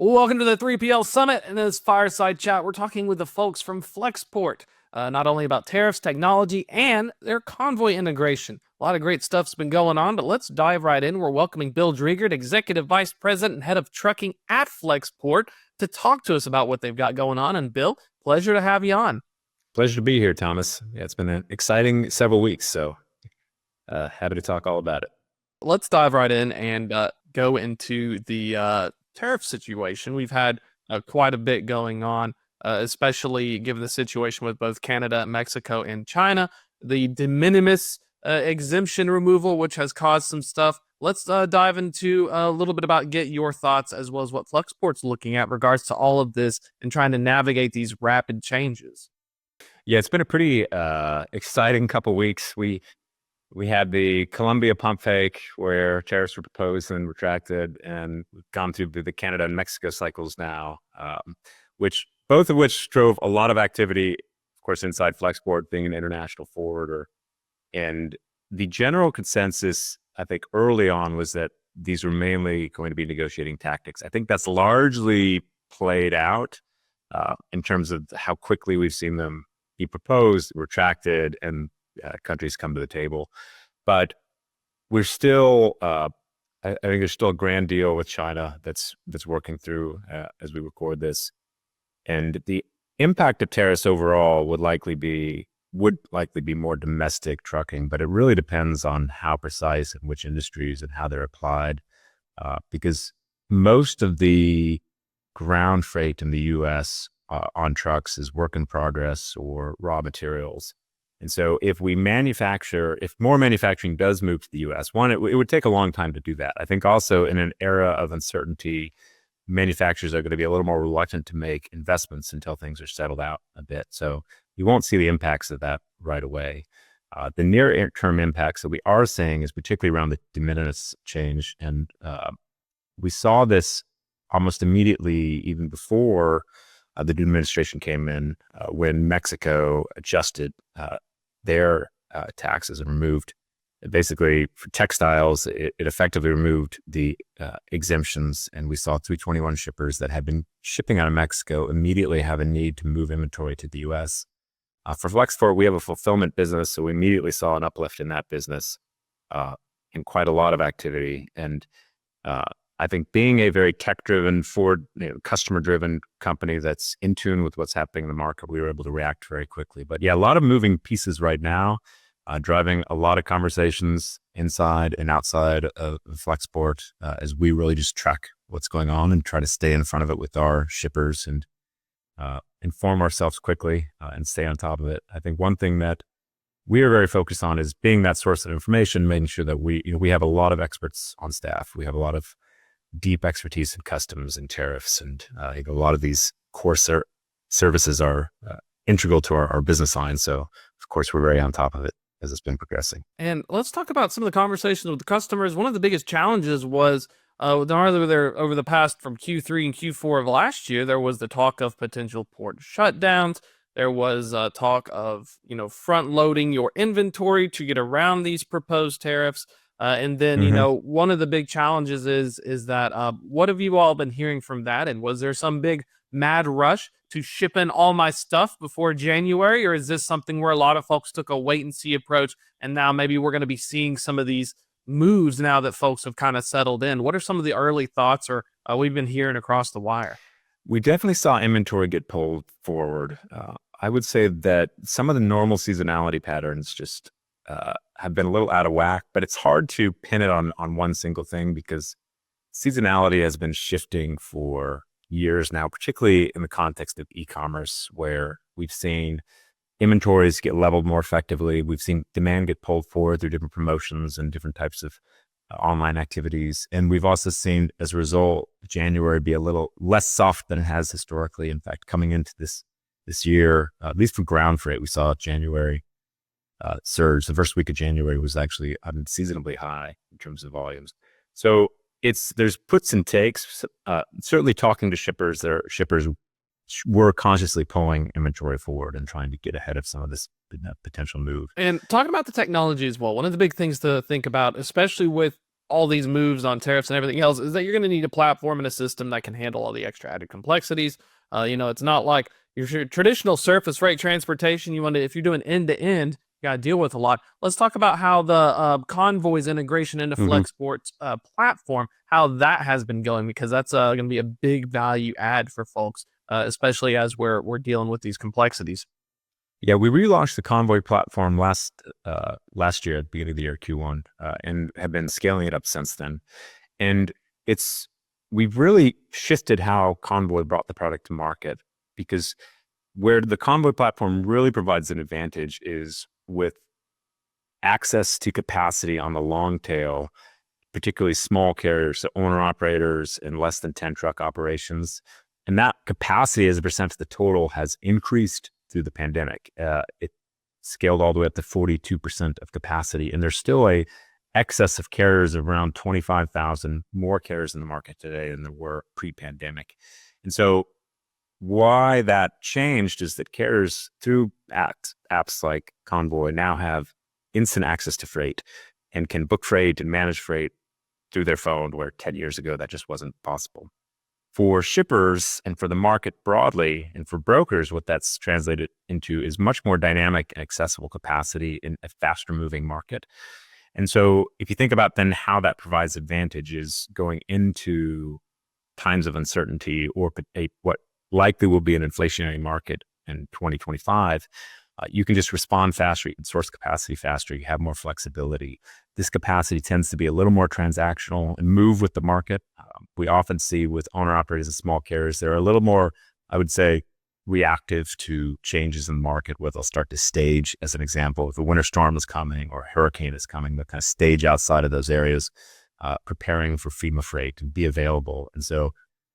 Welcome to the 3PL Summit. In this fireside chat, we're talking with the folks from Flexport, not only about tariffs, technology, and their Convoy integration. A lot of great stuff's been going on, but let's dive right in. We're welcoming Bill Driegert, Executive Vice President and Head of Trucking at Flexport, to talk to us about what they've got going on. And Bill, pleasure to have you on. Pleasure to be here, Thomas. Yeah, it's been an exciting several weeks, so happy to talk all about it. Let's dive right in and go into the tariff situation. We've had quite a bit going on, especially given the situation with both Canada, Mexico, and China. The de minimis exemption removal, which has caused some stuff. Let's dive into a little bit about get your thoughts as well as what Flexport's looking at regards to all of this and trying to navigate these rapid changes. Yeah, it's been a pretty exciting couple weeks. We had the Colombia pump fake where tariffs were proposed and retracted, and we've gone through the Canada and Mexico cycles now, both of which drove a lot of activity, of course, inside Flexport being an international forwarder. And the general consensus, I think, early on was that these were mainly going to be negotiating tactics. I think that's largely played out in terms of how quickly we've seen them be proposed, retracted, and countries come to the table. But we're still, I think there's still a grand deal with China that's working through as we record this. And the impact of tariffs overall would likely be more domestic trucking, but it really depends on how precise and which industries and how they're applied. Because most of the ground freight in the U.S. On trucks is work in progress or raw materials. And so if more manufacturing does move to the U.S., it would take a long time to do that. I think also in an era of uncertainty, manufacturers are going to be a little more reluctant to make investments until things are settled out a bit. So you won't see the impacts of that right away. The near-term impacts that we are seeing is particularly around the de minimis change. And we saw this almost immediately, even before the new administration came in, when Mexico adjusted their taxes and removed, basically for textiles, it effectively removed the exemptions. And we saw 321 shippers that had been shipping out of Mexico immediately have a need to move inventory to the U.S. For Flexport, we have a fulfillment business, so we immediately saw an uplift in that business and quite a lot of activity. And I think being a very tech-driven, customer-driven company that's in tune with what's happening in the market, we were able to react very quickly. But yeah, a lot of moving pieces right now, driving a lot of conversations inside and outside of Flexport as we really just track what's going on and try to stay in front of it with our shippers and inform ourselves quickly and stay on top of it. I think one thing that we are very focused on is being that source of information, making sure that we have a lot of experts on staff. We have a lot of deep expertise in customs and tariffs. And a lot of these core services are integral to our business line. So of course, we're very on top of it as it's been progressing. And let's talk about some of the conversations with the customers. One of the biggest challenges was over the past from Q3 and Q4 of last year, there was the talk of potential port shutdowns. There was talk of, front loading your inventory to get around these proposed tariffs. And then, one of the big challenges is that what have you all been hearing from that? And was there some big mad rush to ship in all my stuff before January? Or is this something where a lot of folks took a wait and see approach? And now maybe we're going to be seeing some of these moves now that folks have kind of settled in. What are some of the early thoughts or we've been hearing across the wire? We definitely saw inventory get pulled forward. I would say that some of the normal seasonality patterns just have been a little out of whack, but it's hard to pin it on one single thing because seasonality has been shifting for years now, particularly in the context of e-commerce, where we've seen inventories get leveled more effectively. We've seen demand get pulled forward through different promotions and different types of online activities. And we've also seen, as a result, January be a little less soft than it has historically. In fact, coming into this year, at least for ground freight, we saw January surge. The first week of January was actually unseasonably high in terms of volumes. So there's puts and takes. Certainly talking to shippers, shippers were consciously pulling inventory forward and trying to get ahead of some of this potential move. And talking about the technology as well, one of the big things to think about, especially with all these moves on tariffs and everything else is that you're going to need a platform and a system that can handle all the extra added complexities. It's not like your traditional surface freight transportation. If you're doing end to end, you got to deal with a lot. Let's talk about how the Convoy's integration into Mhm. Flexport's platform, how that has been going, because that's going to be a big value add for folks, especially as we're dealing with these complexities. Yeah, we relaunched the Convoy platform last year at the beginning of the year, Q1, and have been scaling it up since then. And it's we've really shifted how Convoy brought the product to market, because where the Convoy platform really provides an advantage is with access to capacity on the long tail, particularly small carriers, so owner operators and less than 10 truck operations. And that capacity as a percent of the total has increased through the pandemic. It scaled all the way up to 42% of capacity. And there's still a excess of carriers of around 25,000 more carriers in the market today than there were pre-pandemic. And so why that changed is that carriers through apps like Convoy now have instant access to freight and can book freight and manage freight through their phone, where 10 years ago that just wasn't possible. For shippers and for the market broadly, and for brokers, what that's translated into is much more dynamic and accessible capacity in a faster moving market. And so if you think about then how that provides advantages going into times of uncertainty or what likely will be an inflationary market in 2025, you can just respond faster, you can source capacity faster, you have more flexibility. This capacity tends to be a little more transactional and move with the market. We often see with owner operators and small carriers, they're a little more, I would say, reactive to changes in the market, where they'll start to stage, as an example, if a winter storm is coming or a hurricane is coming, they'll kind of stage outside of those areas, preparing for FEMA freight and be available. And so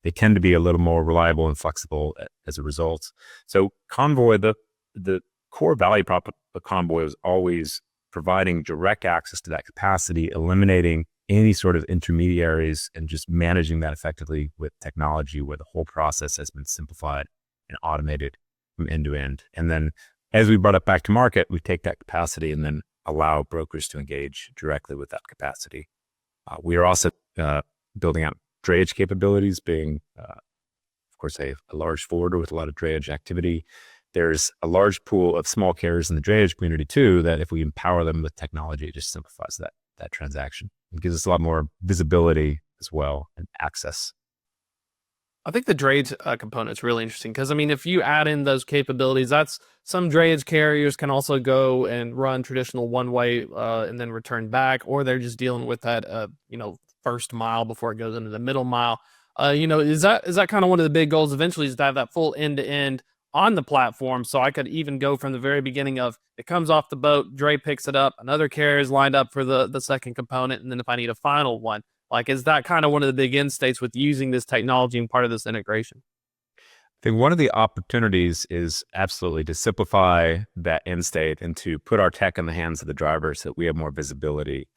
they tend to be a little more reliable and flexible as a result. So Convoy, the core value prop of Convoy was always providing direct access to that capacity, eliminating any sort of intermediaries, and just managing that effectively with technology, where the whole process has been simplified and automated from end to end. And then as we brought it back to market, we take that capacity and then allow brokers to engage directly with that capacity. We are also building out drayage capabilities, being, of course, a large forwarder with a lot of drayage activity. There's a large pool of small carriers in the drayage community too, that if we empower them with technology, it just simplifies that transaction. It gives us a lot more visibility as well and access. I think the drayage component is really interesting because, I mean, if you add in those capabilities, that's some drayage carriers can also go and run traditional one way and then return back, or they're just dealing with that, first mile before it goes into the middle mile. Is that kind of one of the big goals eventually, is to have that full end to end on the platform? So I could even go from the very beginning of it comes off the boat, Dre picks it up, another carrier is lined up for the second component, and then if I need a final one, like, is that kind of one of the big end states with using this technology and part of this integration? I think one of the opportunities is absolutely to simplify that end state and to put our tech in the hands of the drivers, so that we have more visibility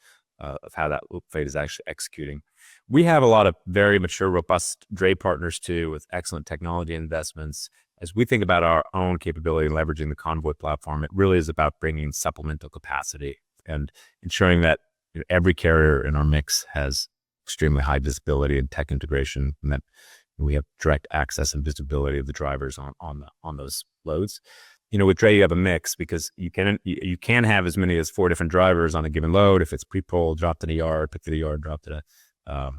of how that loop freight is actually executing. We have a lot of very mature, robust Dre partners too, with excellent technology investments. As we think about our own capability and leveraging the Convoy platform, it really is about bringing supplemental capacity and ensuring that every carrier in our mix has extremely high visibility and tech integration, and that we have direct access and visibility of the drivers on those loads. With Dre, you have a mix, because you can have as many as 4 different drivers on a given load. If it's pre-pull, dropped in a yard, picked at a yard, dropped at a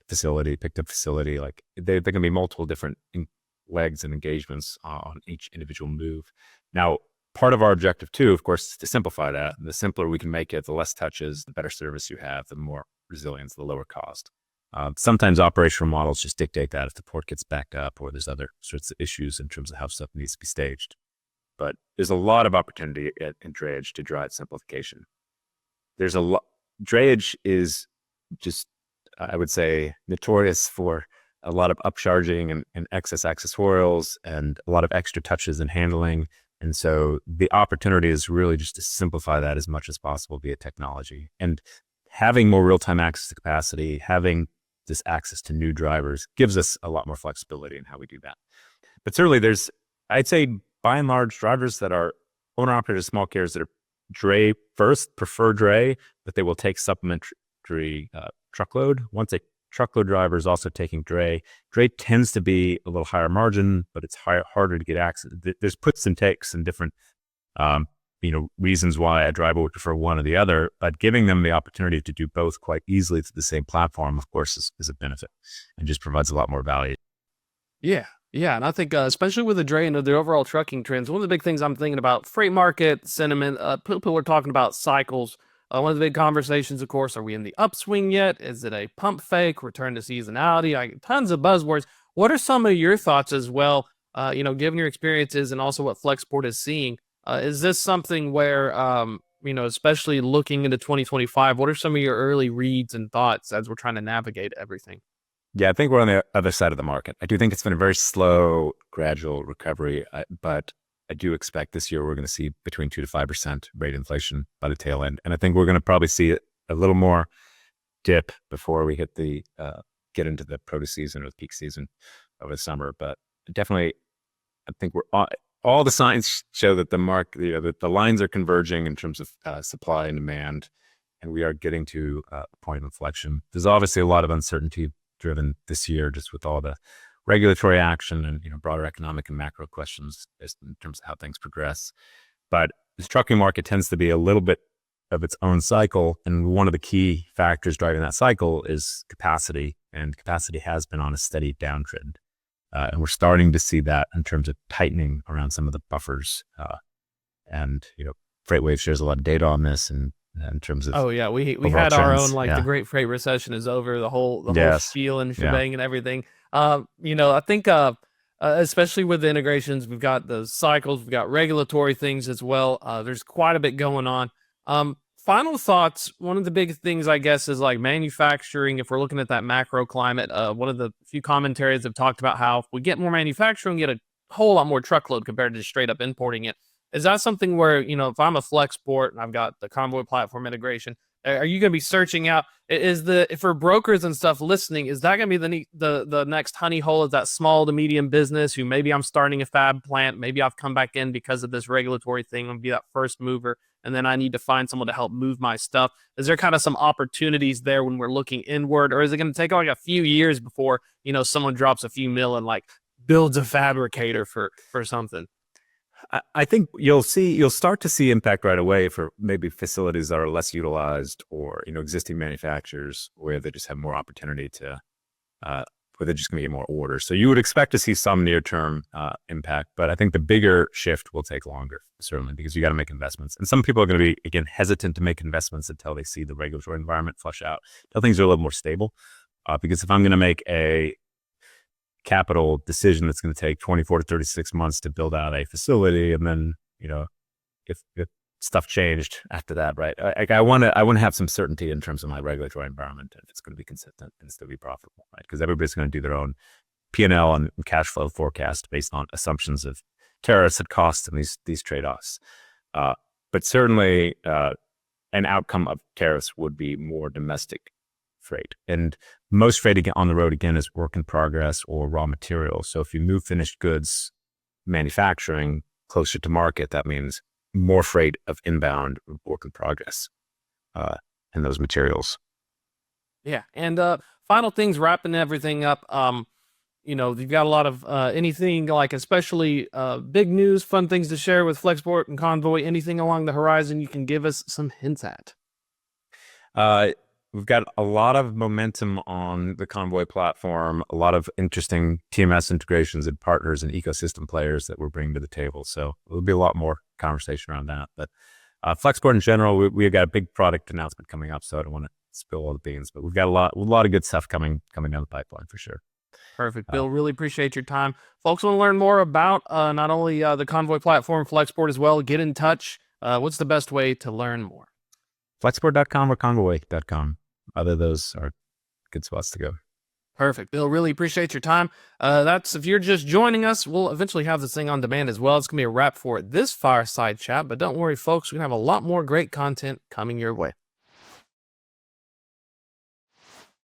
facility, picked up facility, like there can be multiple different legs and engagements on each individual move. Now, part of our objective too, of course, is to simplify that. The simpler we can make it, the less touches, the better service you have, the more resilience, the lower cost. Sometimes operational models just dictate that if the port gets backed up or there's other sorts of issues in terms of how stuff needs to be staged. But there's a lot of opportunity in drayage to drive simplification. Drayage is just, I would say, notorious for a lot of upcharging and excess accessorials and a lot of extra touches and handling. And so the opportunity is really just to simplify that as much as possible via technology. And having more real-time access to capacity, having this access to new drivers, gives us a lot more flexibility in how we do that. But certainly I'd say by and large, drivers that are owner-operators, small carriers that are Dre first, prefer Dre, but they will take supplementary factory truckload. Once a truckload driver is also taking dray tends to be a little higher margin, but it's harder to get access. There's puts and takes and different reasons why a driver would prefer one or the other, but giving them the opportunity to do both quite easily through the same platform, of course, is a benefit and just provides a lot more value. Yeah. Yeah. And I think, especially with the dray and the overall trucking trends, one of the big things I'm thinking about freight market sentiment, people are talking about cycles. One of the big conversations, of course, are we in the upswing yet? Is it a pump fake, return to seasonality? Tons of buzzwords. What are some of your thoughts as well? Given your experiences and also what Flexport is seeing, is this something where, especially looking into 2025, what are some of your early reads and thoughts as we're trying to navigate everything? Yeah, I think we're on the other side of the market. I do think it's been a very slow, gradual recovery, but I do expect this year we're going to see between 2 to 5% rate inflation by the tail end. And I think we're going to probably see a little more dip before we hit get into the produce season or the peak season over the summer. But definitely, I think all the signs show that the market, that the lines are converging in terms of supply and demand, and we are getting to a point of inflection. There's obviously a lot of uncertainty driven this year, just with all the regulatory action and broader economic and macro questions in terms of how things progress. But this trucking market tends to be a little bit of its own cycle, and one of the key factors driving that cycle is capacity, and capacity has been on a steady downtrend. And we're starting to see that in terms of tightening around some of the buffers. And FreightWaves shares a lot of data on this, and in terms of we had our own the Great Freight Recession is over, the whole spiel and shebang and everything. I think especially with the integrations, we've got the cycles, we've got regulatory things as well. There's quite a bit going on. Final thoughts. One of the big things, I guess, is like manufacturing. If we're looking at that macro climate, one of the few commentaries have talked about how if we get more manufacturing, get a whole lot more truckload compared to just straight up importing it. Is that something where, if I'm a Flexport and I've got the Convoy platform integration, are you going to be searching out? If for brokers and stuff listening, is that going to be the next honey hole? Is that small to medium business who maybe I'm starting a fab plant, maybe I've come back in because of this regulatory thing, I'm be that first mover, and then I need to find someone to help move my stuff? Is there kind of some opportunities there when we're looking inward, or is it going to take like a few years before someone drops a few mil and like builds a fabricator for something? I think you'll start to see impact right away for maybe facilities that are less utilized, or existing manufacturers where they just have more opportunity to where they're just going to get more orders. So you would expect to see some near-term impact, but I think the bigger shift will take longer, certainly, because you got to make investments. And some people are going to be, again, hesitant to make investments until they see the regulatory environment flush out, until things are a little more stable. Because if I'm going to make a capital decision that's going to take 24 to 36 months to build out a facility, and then if stuff changed after that, right? I want to have some certainty in terms of my regulatory environment, and if it's going to be consistent and still be profitable, right? Because everybody's going to do their own P&L and cash flow forecast based on assumptions of tariffs and costs and these trade-offs. But certainly, an outcome of tariffs would be more domestic freight, and most freight on the road again is work in progress or raw materials. So if you move finished goods manufacturing closer to market, that means more freight of inbound work in progress and those materials. Yeah, and final things, wrapping everything up. You've got a lot of anything like, especially big news, fun things to share with Flexport and Convoy. Anything along the horizon you can give us some hints at? We've got a lot of momentum on the Convoy platform, a lot of interesting TMS integrations and partners and ecosystem players that we're bringing to the table. So there'll be a lot more conversation around that. But Flexport in general, we've got a big product announcement coming up, so I don't want to spill all the beans, but we've got a lot of good stuff coming down the pipeline for sure. Perfect, Bill. Really appreciate your time. Folks want to learn more about not only the Convoy platform, Flexport as well, get in touch. What's the best way to learn more? Flexport.com or Convoy.com. Either of those are good spots to go. Perfect, Bill. Really appreciate your time. If you're just joining us, we'll eventually have this thing on demand as well. It's going to be a wrap for this fireside chat, but don't worry, folks. We're going to have a lot more great content coming your way.